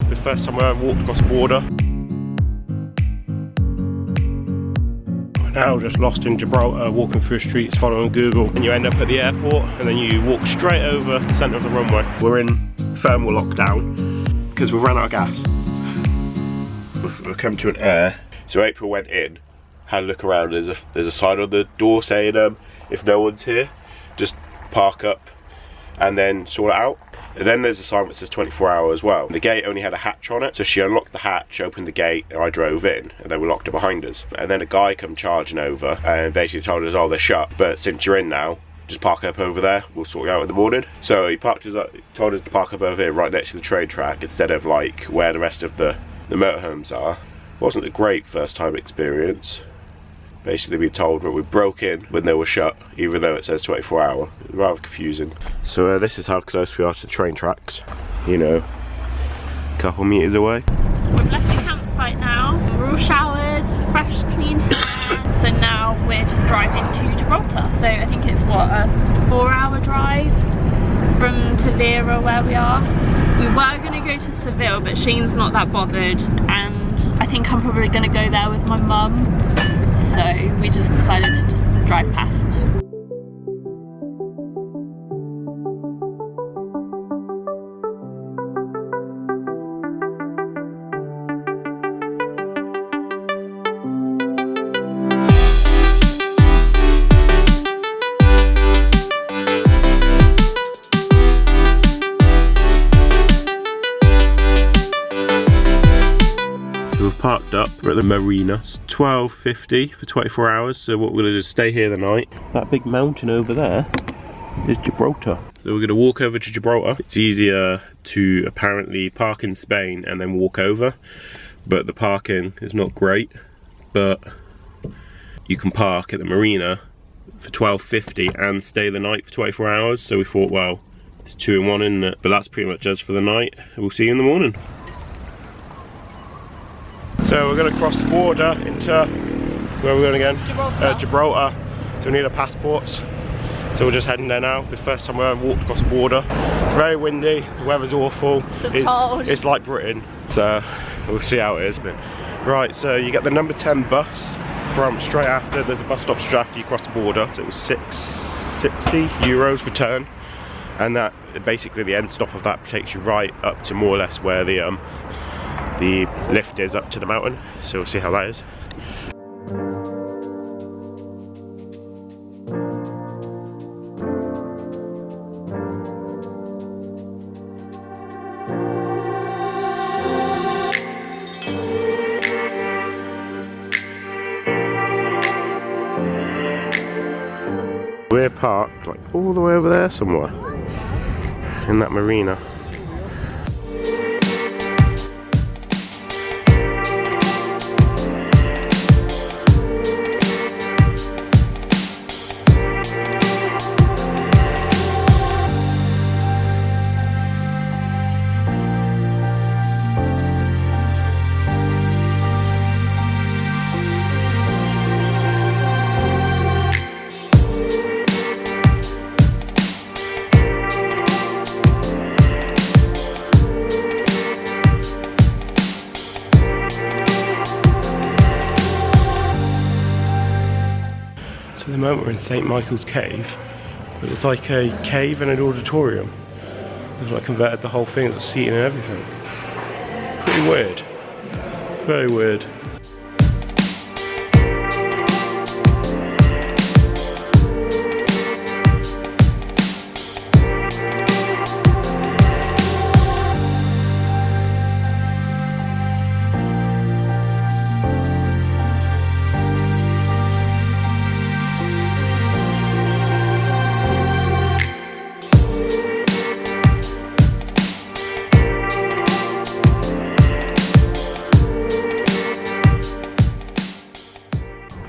The first time I ever walked across the border. Now just lost in Gibraltar, walking through streets, following Google, and you end up at the airport, and then you walk straight over the centre of the runway. We're in thermal lockdown because we've run out of gas. We've come to an air. So April went in, had a look around. There's a sign on the door saying if no one's here, just park up and then sort it out. And then there's a sign that says 24 hours as well. The gate only had a hatch on it, so she unlocked the hatch, opened the gate, and I drove in, and they were locked it behind us. And then a guy come charging over and basically told us, oh, they're shut, but since you're in now, just park up over there, we'll sort you out in the morning. So he parked us up, told us to park up over here right next to the train track instead of like where the rest of the motorhomes are. Wasn't a great first time experience. Basically we told that we broke in when they were shut, even though it says 24 hour. Rather confusing. So this is how close we are to the train tracks. You know, a couple meters away. We've left the campsite now. We're all showered, fresh, clean hair. So now we're just driving to Gibraltar. So I think it's what, a 4-hour drive from Tavera where we are. We were going to go to Seville, but Shane's not that bothered, and I think I'm probably going to go there with my mum. So we just decided to just drive past. Parked up, we're at the marina. It's $12.50 for 24 hours, so what we're going to do is stay here the night. That big mountain over there is Gibraltar. So we're going to walk over to Gibraltar. It's easier to apparently park in Spain and then walk over, but the parking is not great. But you can park at the marina for $12.50 and stay the night for 24 hours. So we thought, well, it's 2 in 1, isn't it? But that's pretty much us for the night. We'll see you in the morning. So we're going to cross the border into, where are we going again? Gibraltar. So we need our passports. So we're just heading there now. The first time we ever walked across the border. It's very windy, the weather's awful. It's like Britain. So we'll see how it is. Right, so you get the number 10 bus from straight after, there's a bus stop straight after you cross the border. So it was €660 return. And that, basically the end stop of that takes you right up to more or less where the lift is up to the mountain, so we'll see how that is. We're parked like all the way over there somewhere in that marina. At the moment we're in St. Michael's Cave, but it's like a cave and an auditorium. They've like converted the whole thing to seating and everything. Pretty weird. Very weird.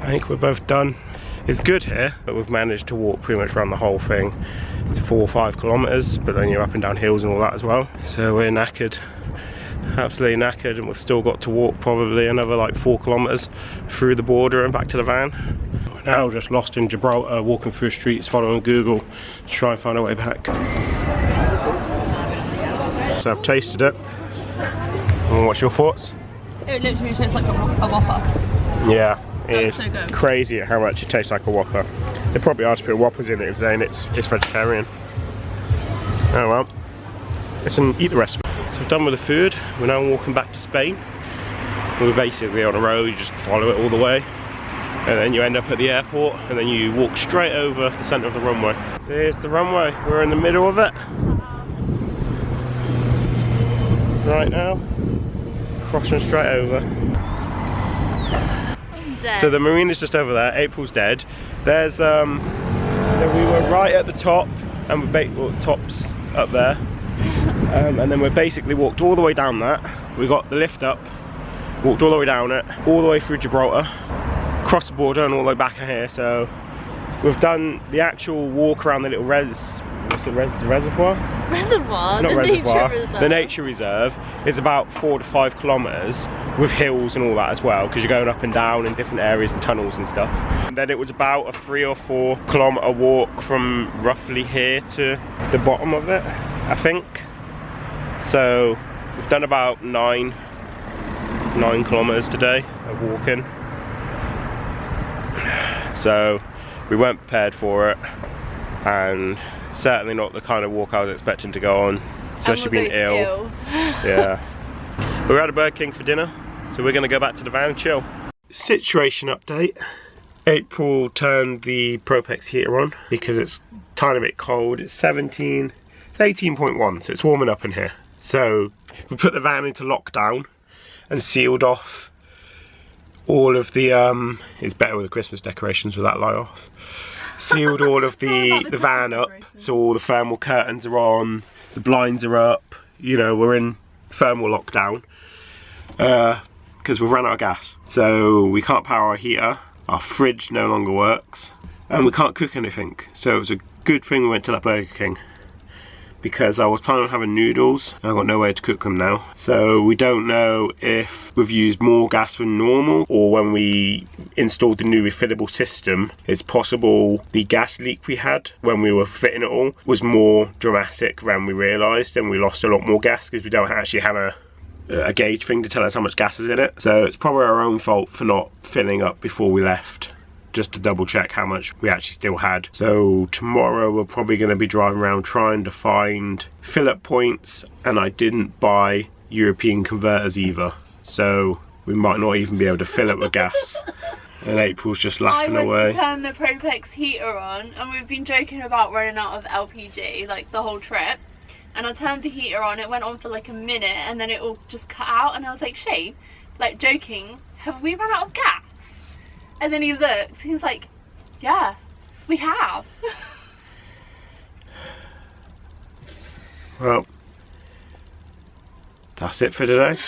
I think we're both done. It's good here, but we've managed to walk pretty much around the whole thing. It's 4 or 5 kilometers, but then you're up and down hills and all that as well. So we're knackered, absolutely knackered, and we've still got to walk probably another like 4 kilometers through the border and back to the van. We're now just lost in Gibraltar, walking through streets, following Google to try and find our way back. So I've tasted it. What's your thoughts? It literally tastes like a Whopper. Yeah, it is so good. crazy how much it tastes like a Whopper. They probably are to put Whoppers in it if saying it's vegetarian. Oh well, listen, eat the rest of it. So we're done with the food. We're now walking back to Spain. We're basically on a road, you just follow it all the way. And then you end up at the airport, and then you walk straight over the centre of the runway. There's the runway, we're in the middle of it. Right now, crossing straight over. I'm dead. So the marina's just over there, April's dead. There's, so we were right at the top, and well, top's up there. And then we basically walked all the way down that. We got the lift up, walked all the way down it, all the way through Gibraltar, crossed the border and all the way back here. So we've done the actual walk around the little what's the reservoir? Reservoir? Not the reservoir. nature reserve. The nature reserve is about 4 to 5 kilometres with hills and all that as well, because you're going up and down in different areas and tunnels and stuff. And then it was about a 3 or 4 kilometre walk from roughly here to the bottom of it, I think. So we've done about 9 kilometres today of walking. So we weren't prepared for it, and certainly not the kind of walk I was expecting to go on, especially being ill. Yeah. We're at a Burger King for dinner, so we're going to go back to the van and chill. Situation update. April turned the Propex heater on because it's a tiny bit cold. It's 18.1, so it's warming up in here. So we put the van into lockdown and sealed off all of the it's better with the Christmas decorations with that light off. Sealed all of the van up, so all the thermal curtains are on, the blinds are up, you know, we're in thermal lockdown because we've run out of gas. So we can't power our heater, our fridge no longer works, and we can't cook anything. So it was a good thing we went to that Burger King, because I was planning on having noodles and I've got no way to cook them now. So we don't know if we've used more gas than normal, or when we installed the new refillable system, it's possible the gas leak we had when we were fitting it all was more dramatic than we realised, and we lost a lot more gas because we don't actually have a gauge thing to tell us how much gas is in it. So it's probably our own fault for not filling up before we left, just to double check how much we actually still had. So tomorrow we're probably going to be driving around trying to find fill up points, and I didn't buy European converters either, so we might not even be able to fill up with gas. And April's just laughing away. I went to turn the Propex heater on, and we've been joking about running out of LPG like the whole trip, and I turned the heater on, it went on for like a minute and then it all just cut out, and I was like, Shane, like joking, have we run out of gas? And then he looked, and he was like, yeah, we have. Well, that's it for today.